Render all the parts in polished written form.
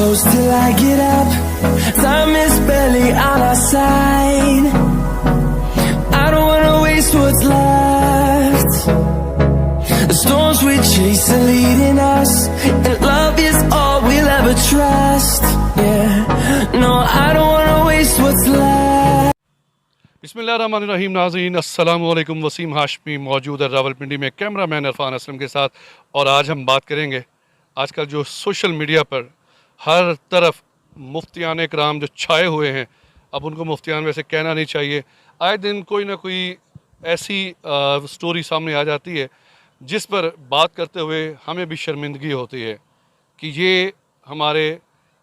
close till I get up. Time is barely on our side. I don't wanna waste what's left. The storms we chase are leading us, and love is all we'll ever trust. Yeah, no, I don't wanna waste what's left. बिस्मिल्लाहिर्रहमानिर्रहीम। नाज़रीन अस्सलाम वालेकुम। वसीम हाशमी मौजूद है रावलपिंडी में cameraman Irfan Aslam के साथ, और आज हम बात करेंगे आजकल जो सोशल मीडिया पर हर तरफ मुफ्तियान इकराम जो छाए हुए हैं। अब उनको मुफ्तियान वैसे कहना नहीं चाहिए। आए दिन कोई ना कोई ऐसी स्टोरी सामने आ जाती है जिस पर बात करते हुए हमें भी शर्मिंदगी होती है कि ये हमारे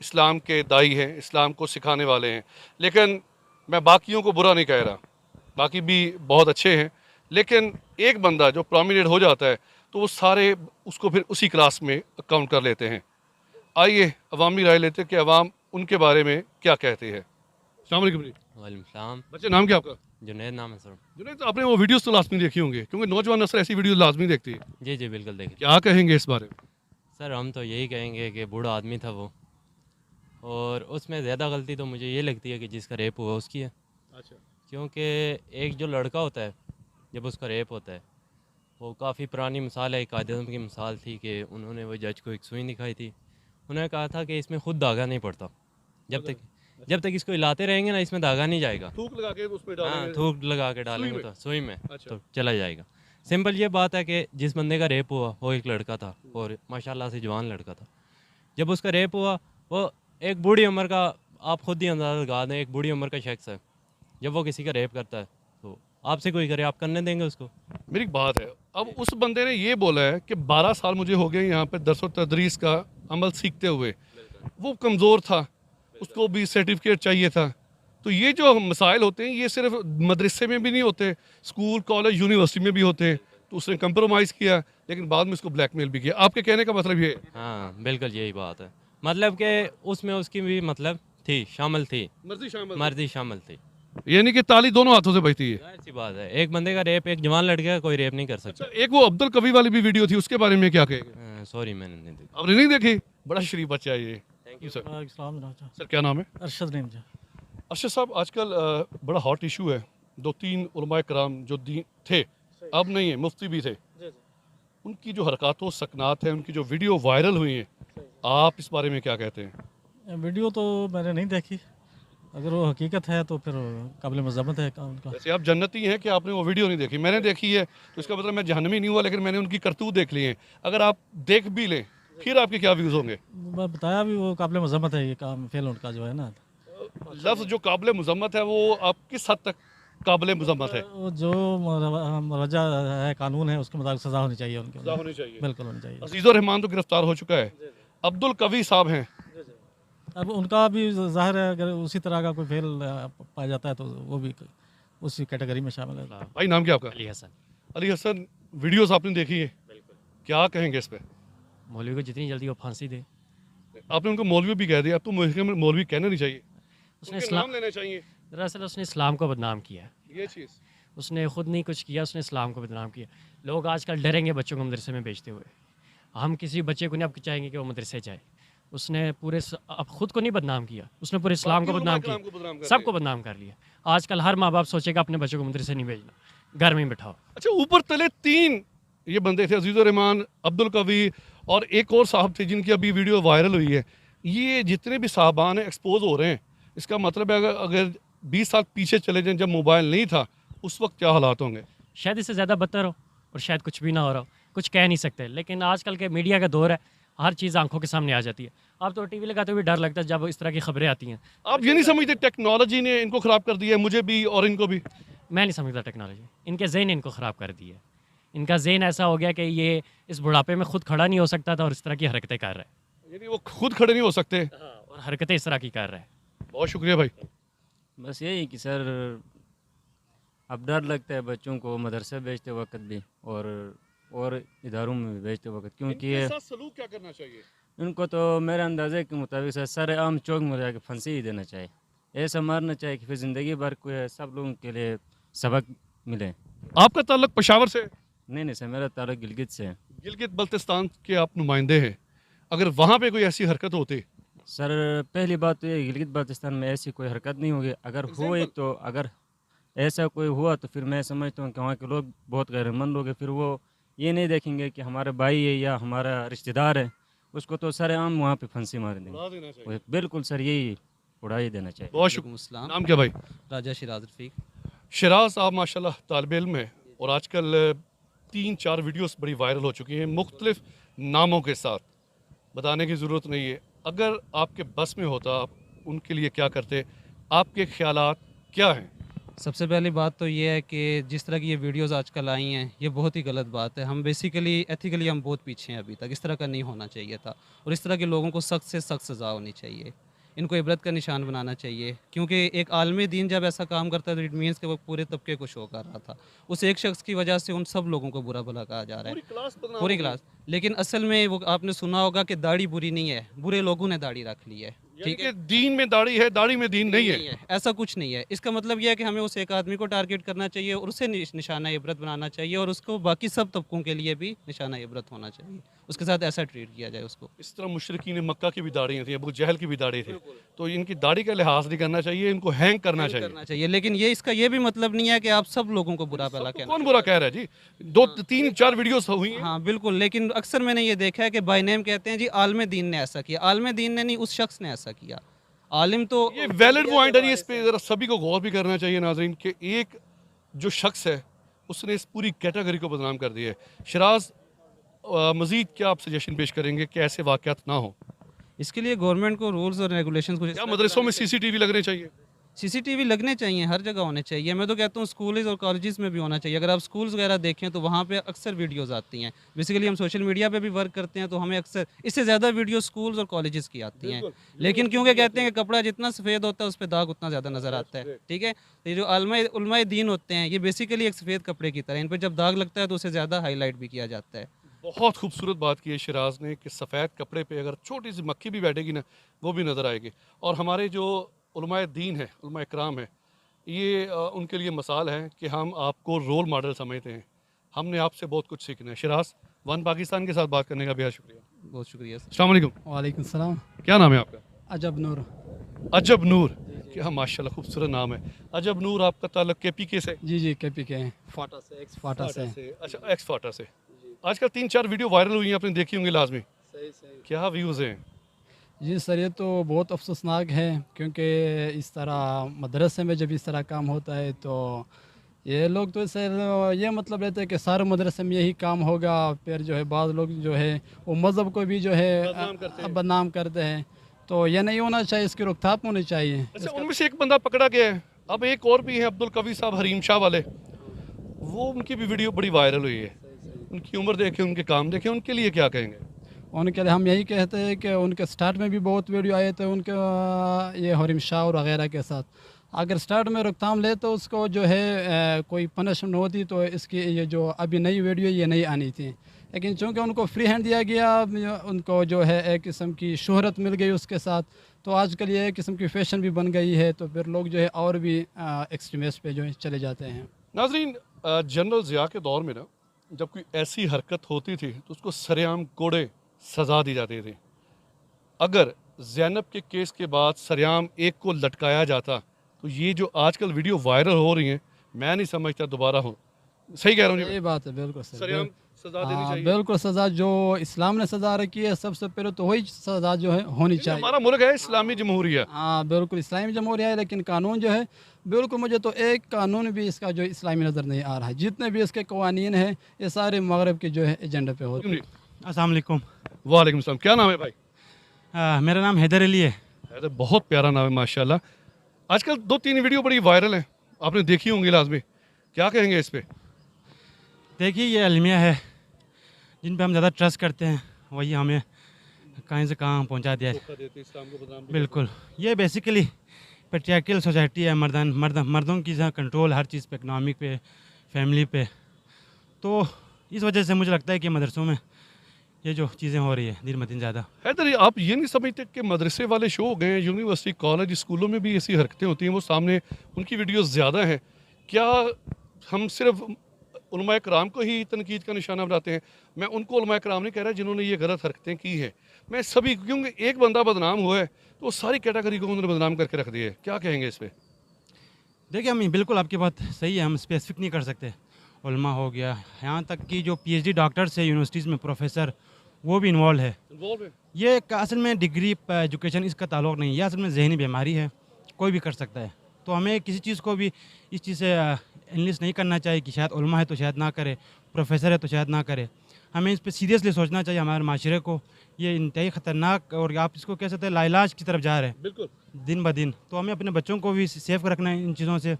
इस्लाम के दाई हैं, इस्लाम को सिखाने वाले हैं। लेकिन मैं बाकियों को बुरा नहीं कह रहा, बाकी भी बहुत अच्छे हैं, लेकिन एक बंदा जो प्रोमिनेंट हो जाता है तो वो सारे उसको फिर उसी क्लास में काउंट कर लेते हैं। आइए अवामी राय लेते हैं कि अवाम उनके बारे में क्या कहती है। अस्सलाम वालेकुम जी। वालेकुम सलाम। बच्चे नाम क्या आपका? जुनैद नाम है सर। जुनैद, आपने वो वीडियोस तो लाजमी देखी होंगे, क्योंकि नौजवान नस्ल ऐसी वीडियो लाजमी देखती है। जी जी बिल्कुल देखिए। क्या कहेंगे इस बारे में? सर हम तो यही कहेंगे कि बूढ़ा आदमी था वो, और उसमें ज़्यादा गलती तो मुझे ये लगती है कि जिसका रेप हुआ उसकी है। अच्छा। क्योंकि एक जो लड़का होता है जब उसका रेप होता है, वो काफ़ी पुरानी मिसाल है, एक आदम की मिसाल थी कि उन्होंने वो जज को एक सुई दिखाई थी। उन्होंने कहा था कि इसमें खुद धागा नहीं पड़ता, जब तक इसको हिलाते रहेंगे ना इसमें धागा नहीं जाएगा। थूक लगा के उसमें हाँ, डालेंगे। थूक लगा के डालेंगे तो सुई में अच्छा। तो चला जाएगा। सिंपल ये बात है कि जिस बंदे का रेप हुआ वो एक लड़का था, और माशाल्लाह से जवान लड़का था। जब उसका रेप हुआ वो एक बूढ़ी उम्र का, आप खुद ही अंदाज़ा लगा दें, एक बूढ़ी उम्र का शख्स है। जब वो किसी का रेप करता है तो आपसे कोई करे, आप करने देंगे उसको? मेरी एक बात है, अब उस बंदे ने ये बोला है कि 12 साल मुझे हो गए यहाँ पे दरस व तदरीस का अमल सीखते हुए। वो कमज़ोर था, उसको भी सर्टिफिकेट चाहिए था। तो ये जो मसाइल होते हैं ये सिर्फ मदरसे में भी नहीं होते, स्कूल कॉलेज यूनिवर्सिटी में भी होते हैं। तो उसने कंप्रोमाइज़ किया, लेकिन बाद में उसको ब्लैकमेल भी किया। आपके कहने का मतलब ये है? हाँ बिल्कुल यही बात है। मतलब कि उसमें उसकी भी मतलब थी, शामिल थी, मर्जी शामिल थी। यानी कि ताली दोनों हाथों से बजती है। जाहिर सी बात है, एक बंदे का रेप एक जवान लड़के का कोई रेप नहीं कर सकता। अच्छा, एक वो अब्दुल कवी वाली भी वीडियो थी, उसके बारे में क्या कहेंगे? सॉरी मैंने नहीं देखी। आपने नहीं देखी? बड़ा शरीफ बच्चा है ये। Thank you sir. Sir sir क्या नाम है? अरशद नेम जी। अर्शद साहब, आजकल बड़ा हॉट इशू है। 2-3 उलमाए कराम जो थे, अब नहीं है, मुफ्ती भी थे, उनकी जो हरकत सकनात है, उनकी जो वीडियो वायरल हुई है, आप इस बारे में क्या कहते हैं? वीडियो तो मैंने नहीं देखी, अगर वो हकीकत है तो फिर काबिल मज़म्मत है उनका। वैसे आप जन्नती हैं कि आपने वो वीडियो नहीं देखी। मैंने देखी है, तो इसका मतलब मैं जहन्नमी नहीं हुआ, लेकिन मैंने उनकी करतूत देख ली है। अगर आप देख भी लें फिर आपके क्या व्यूज़ होंगे? मैं बताया भी वो काबिल मज़म्मत है, ये काम फेल उनका जो है ना। लफ्ज़ जो काबिल मुज़म्मत है वो आप किस हद तक काबिल मुज़म्मत है? वो जो रजा है, कानून है, उसके मुताबिक सज़ा होनी चाहिए उनके। सज़ा होनी चाहिए। बिल्कुल होनी चाहिए। अजीज़ुर रहमान तो गिरफ्तार हो चुका है, अब्दुल कवी साहब हैं। अब उनका भी ज़ाहिर है, अगर उसी तरह का कोई फेल पाया जाता है तो वो भी उसी कैटेगरी में शामिल है। भाई नाम क्या आपका? अली हसन। अली हसन, वीडियोस आपने देखी है, क्या कहेंगे इस पे? मौलवी को जितनी जल्दी वो फांसी दे। आपने उनको मौलवी भी कह दिया, अब तो मौलवी कहना नहीं चाहिए, उसने उनके नाम लेना चाहिए। दरअसल उसने इस्लाम को बदनाम किया। ये चीज़ उसने खुद नहीं कुछ किया, उसने इस्लाम को बदनाम किया। लोग आजकल डरेंगे बच्चों को मदरसे में भेजते हुए। हम किसी बच्चे को नहीं अब चाहेंगे कि वो मदरसे जाए। उसने पूरे अब खुद को नहीं बदनाम किया, उसने पूरे इस्लाम को बदनाम किया, सबको बदनाम कर लिया। आजकल हर माँ बाप सोचेगा अपने बच्चों को मदरसे नहीं भेजना, घर में ही बिठाओ। अच्छा, ऊपर तले 3 ये बंदे थे, अजीज़ुर रहमान, अब्दुल कवी और एक और साहब थे जिनकी अभी वीडियो वायरल हुई है। ये जितने भी साहबान हैं एक्सपोज हो रहे हैं। इसका मतलब है अगर 20 साल पीछे चले जाएं, जब मोबाइल नहीं था, उस वक्त क्या हालात होंगे? शायद इससे ज़्यादा बदतर हो, और शायद कुछ भी ना हो रहा हो, कुछ कह नहीं सकते। लेकिन आजकल के मीडिया का दौर है, हर चीज़ आंखों के सामने आ जाती है। अब तो टीवी लगाते हुए डर लगता है जब इस तरह की खबरें आती हैं। आप ये नहीं समझते टेक्नोलॉजी ने इनको ख़राब कर दिया है, मुझे भी और इनको भी? मैं नहीं समझता टेक्नोलॉजी, इनके ज़हन इनको ख़राब कर दिया है। इनका ज़हन ऐसा हो गया कि ये इस बुढ़ापे में खुद खड़ा नहीं हो सकता था और इस तरह की हरकतें कर रहा है। यानी वो खुद खड़े नहीं हो सकते और हरकतें इस तरह की कर रहा है। बहुत शुक्रिया भाई। बस यही कि सर अब डर लगता है बच्चों को मदरसे भेजते वक्त भी और इदारों में भी भेजते वक्त, क्योंकि इनके साथ सलूक क्या करना चाहिए? इनको तो मेरे अंदाजे के मुताबिक सर आम चौक में जाकर फांसी ही देना चाहिए, ऐसा मारना चाहिए कि फिर ज़िंदगी भर को सब लोगों के लिए सबक मिले। आपका ताल्लुक पेशावर से? नहीं सर, मेरा ताल्लुक गिलगित से है। गिलगित बल्तिस्तान के आप नुमाइंदे हैं, अगर वहाँ पे कोई ऐसी हरकत होती सर पहली बात तो ये गिलगित बाल्टिस्तान में ऐसी कोई हरकत नहीं होगी, अगर हुई तो अगर ऐसा कोई हुआ तो फिर मैं समझता हूँ कि वहाँ के लोग बहुत गैरतमंद लोग हैं, फिर वो ये नहीं देखेंगे कि हमारा भाई है या हमारा रिश्तेदार है, उसको तो सरेआम वहाँ पे फांसी मार देंगे। बिल्कुल सर, यही उड़ा ही देना चाहिए। बहुत शुक्रिया। नाम क्या भाई? राजा शिराज रफ़ीक। शिराज, आप माशाल्लाह तालिब इल्म है और आजकल 3-4 वीडियोस बड़ी वायरल हो चुकी हैं मुख्तलिफ नामों के साथ, बताने की ज़रूरत नहीं है। अगर आपके बस में होता आप उनके लिए क्या करते, आपके ख्यालात क्या हैं? सबसे पहली बात तो ये है कि जिस तरह की ये वीडियोस आजकल आई हैं ये बहुत ही गलत बात है। हम बेसिकली एथिकली हम बहुत पीछे हैं अभी तक, इस तरह का नहीं होना चाहिए था और इस तरह के लोगों को सख्त से सख्त सज़ा होनी चाहिए। इनको इबरत का निशान बनाना चाहिए, क्योंकि एक आलमी दीन जब ऐसा काम करता है तो इट मीन्स कि वो पूरे तबके को शो कर रहा था। उस एक शख्स की वजह से उन सब लोगों को बुरा भला कहा जा रहा है, पूरी क्लास। लेकिन असल में वो आपने सुना होगा कि दाढ़ी बुरी नहीं है, बुरे लोगों ने दाढ़ी रख ली है। ठीक है, दीन में दाढ़ी है, दाढ़ी में दीन नहीं है। ऐसा कुछ नहीं है। इसका मतलब यह है कि हमें उस एक आदमी को टारगेट करना चाहिए और उसे निशाना इबरत बनाना चाहिए और उसको बाकी सब तबकों के लिए भी निशाना इबरत होना चाहिए, उसके साथ ऐसा ट्रीट किया जाए उसको। इस तरह मुशरिकीन मक्का की भी दाढ़ी थी, अबू जहल की भी दाढ़ी थी, तो इनकी दाढ़ी का लिहाज नहीं करना चाहिए, इनको हैंग करना चाहिए। लेकिन ये इसका ये भी मतलब नहीं है कि आप सब लोगों को बुरा भला कहना। कौन बुरा कह रहा है जी? 2-3-4 वीडियोस हुई हैं। हाँ बिल्कुल, लेकिन अक्सर मैंने ये देखा है कि बाय नेम कहते हैं जी आलम दीन ने ऐसा किया। आलम दीन ने नहीं, उस शख्स ने ऐसा किया। आलिम तो ये वैलिड पॉइंट है, इस पे जरा सभी को गौर भी करना चाहिए नाजरीन कि एक जो शख्स है उसने इस पूरी कैटेगरी को बदनाम कर दिया है। शिराज, मजीद क्या आप सजेशन पेश करेंगे कि ऐसे वाक़यात ना हो? इसके लिए गवर्नमेंट को रूल्स और रेगुलेशंस को, क्या मदरसों में सीसीटीवी लगने चाहिए? सीसीटीवी लगने चाहिए, हर जगह होने चाहिए। मैं तो कहता हूँ स्कूल्स और कॉलेजेस में भी होना चाहिए। अगर आप स्कूल्स वगैरह देखें तो वहाँ पे अक्सर वीडियोस आती हैं। बेसिकली हम सोशल मीडिया पे भी वर्क करते हैं तो हमें अक्सर इससे ज़्यादा वीडियो स्कूल्स और कॉलेजेस की आती हैं। लेकिन क्योंकि कहते हैं कि कपड़ा जितना सफ़ेद होता है उस पर दाग उतना ज़्यादा नज़र आता है। ठीक है, तो ये जो उलमाए दीन होते हैं ये बेसिकली एक सफ़ेद कपड़े की तरह, इन पर जब दाग लगता है तो उसे ज़्यादा हाईलाइट भी किया जाता है। बहुत खूबसूरत बात की है शिराज ने कि सफ़ेद कपड़े पे अगर छोटी सी मक्खी भी बैठेगी ना वो भी नज़र आएगी। और हमारे जो उलमाए दीन है, उलमाए इकराम है, ये उनके लिए मिसाल है कि हम आपको रोल मॉडल समझते हैं। हमने आपसे बहुत कुछ सीखना है। शिराज, वन पाकिस्तान के साथ बात करने का बेहद शुक्रिया। बहुत शुक्रिया। अस्सलाम वालेकुम। वालेकुम सलाम। क्या नाम है आपका? अजब नूर। अजब नूर, क्या माशाल्लाह खूबसूरत नाम है। अजब नूर, आपका ताल्लुक KPK से? जी KP के हैं, फाटा से, एक्स फाटा से। अच्छा, एक्स फाटा से। आजकल 3-4 वीडियो वायरल हुई हैं, आपने देखी होंगी लाजमी। क्या व्यूज़ हैं? जी सर, ये तो बहुत अफसोसनाक है, क्योंकि इस तरह मदरसे में जब इस तरह काम होता है तो ये लोग तो सर ये मतलब रहता है कि सारे मदरसे में यही काम होगा। फिर जो है बाद लोग जो है वो मज़हब को भी जो है बदनाम करते हैं, तो ये नहीं होना चाहिए, इसकी रोकथाम होनी चाहिए। अच्छा, उनमें से एक बंदा पकड़ा गया है, अब एक और भी है अब्दुल कवी साहब हरीम शाह वाले, वो उनकी भी वीडियो बड़ी वायरल हुई है। उनकी उम्र देखें, उनके काम देखें, उनके लिए क्या कहेंगे? उनके लिए हम यही कहते हैं कि उनके स्टार्ट में भी बहुत वीडियो आए थे उनके ये हरीम शाह और वगैरह के साथ। अगर स्टार्ट में रोकथाम ले तो उसको जो है कोई पनिशमेंट होती तो इसकी ये जो अभी नई वीडियो ये नहीं आनी थी। लेकिन चूँकि उनको फ्री हैंड दिया गया, उनको जो है एक किस्म की शोहरत मिल गई उसके साथ, तो आजकल ये एक किस्म की फैशन भी बन गई है, तो फिर लोग जो है और भी एक्सट्रीमिस्ट पे जो है चले जाते हैं। नाजरीन, जनरल ज़िया के दौर में ना जब कोई ऐसी हरकत होती थी तो उसको सरेआम कोड़े सज़ा दी जाती थी। अगर ज़ैनब के केस के बाद सरेआम एक को लटकाया जाता तो ये जो आजकल वीडियो वायरल हो रही हैं मैं नहीं समझता दोबारा हो। सही कह रहा हूँ? ये बात है, बिल्कुल सर। सरेआम सज़ा देनी हाँ, चाहिए। बिल्कुल सज़ा जो इस्लाम ने सज़ा रखी है सबसे पहले तो वही सज़ा जो है होनी चाहिए। हमारा मुल्क है इस्लामी जमहूरिया। हाँ बिल्कुल इस्लामी जमहूरिया है, लेकिन कानून जो है बिल्कुल मुझे तो एक कानून भी इसका जो इस्लामी नज़र नहीं आ रहा है। जितने भी इसके कवानीन हैं ये सारे मगरब के जो है एजेंडे पे होते हैं। अस्सलाम वालेकुम। वालेकुम सलाम। क्या नाम है भाई? मेरा नाम हैदर अली है। अरे बहुत प्यारा नाम है माशाल्लाह। आजकल 2-3 वीडियो बड़ी वायरल हैं, आपने देखी होंगी लाजमी, क्या कहेंगे इस पे? देखिए, ये अलमिया है जिन पे हम ज़्यादा ट्रस्ट करते हैं, वही हमें कहीं से कहाँ पहुँचा दिया है। बिल्कुल, ये बेसिकली पेट्रियार्कल सोसाइटी है, मर्दों की कंट्रोल हर चीज़ पे, इकनॉमिक पे, फैमिली पे। तो इस वजह से मुझे लगता है कि मदरसों में ये जो चीज़ें हो रही है दिन ब दिन ज़्यादा। हैदर, आप ये नहीं समझते कि मदरसे वाले शो हो गए हैं, यूनिवर्सिटी कॉलेज स्कूलों में भी ऐसी हरकतें होती हैं, वो सामने उनकी वीडियोस ज़्यादा हैं? क्या हम सिर्फ उलमाए कराम को ही तनकीद का निशाना बनाते हैं? मैं उनको उलमाए कराम नहीं कह रहा जिन्होंने ये गलत हरकतें की हैं, मैं सभी, क्योंकि एक बंदा बदनाम हुआ है तो सारी कैटेगरी को उन्होंने बदनाम करके रख दिए, क्या कहेंगे इस पर? देखिए अम्मी, बिल्कुल आपकी बात सही है, हम स्पेसिफिक नहीं कर सकते। उल्मा हो गया, यहाँ तक कि जो PhD डॉक्टर्स है यूनिवर्सिटीज़ में, प्रोफेसर, वो भी इन्वॉल्व है। ये एक असल में डिग्री एजुकेशन इसका ताल्लुक़ नहीं है, ये असल में जहनी बीमारी है, कोई भी कर सकता है। तो हमें किसी चीज़ को भी इस चीज़ से एनालिसिस नहीं करना चाहिए कि शायद उल्मा है तो शायद ना करे, प्रोफेसर है तो शायद ना करे। हमें इस पर सीरियसली सोचना चाहिए। हमारे माशरे को ये इंतहाई ख़तरनाक, और आप इसको कह सकते हैं लाइलाज की तरफ जा रहे हैं बिल्कुल दिन ब दिन। तो हमें अपने बच्चों को भी सेफ रखना है इन चीज़ों से,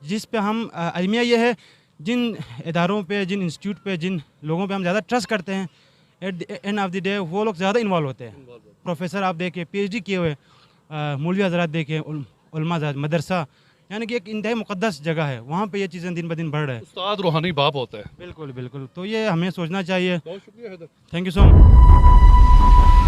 जिस पे हम अलमिया ये है, जिन इदारों पे, जिन इंस्टीट्यूट पे, जिन लोगों पे हम ज़्यादा ट्रस्ट करते हैं, at the end of the day वो लोग ज़्यादा इन्वॉल्व होते हैं। प्रोफेसर आप देखें, PhD किए हुए मौलवी हज़रात देखें, उलमा मदरसा, यानी कि एक इंतहाई मुक़द्दस जगह है, वहाँ पे ये चीज़ें दिन ब दिन बढ़ रहे हैं। उस्ताद रूहानी बाप होता है। बिल्कुल बिल्कुल, तो ये हमें सोचना चाहिए। बहुत शुक्रिया Haider. Thank you so much.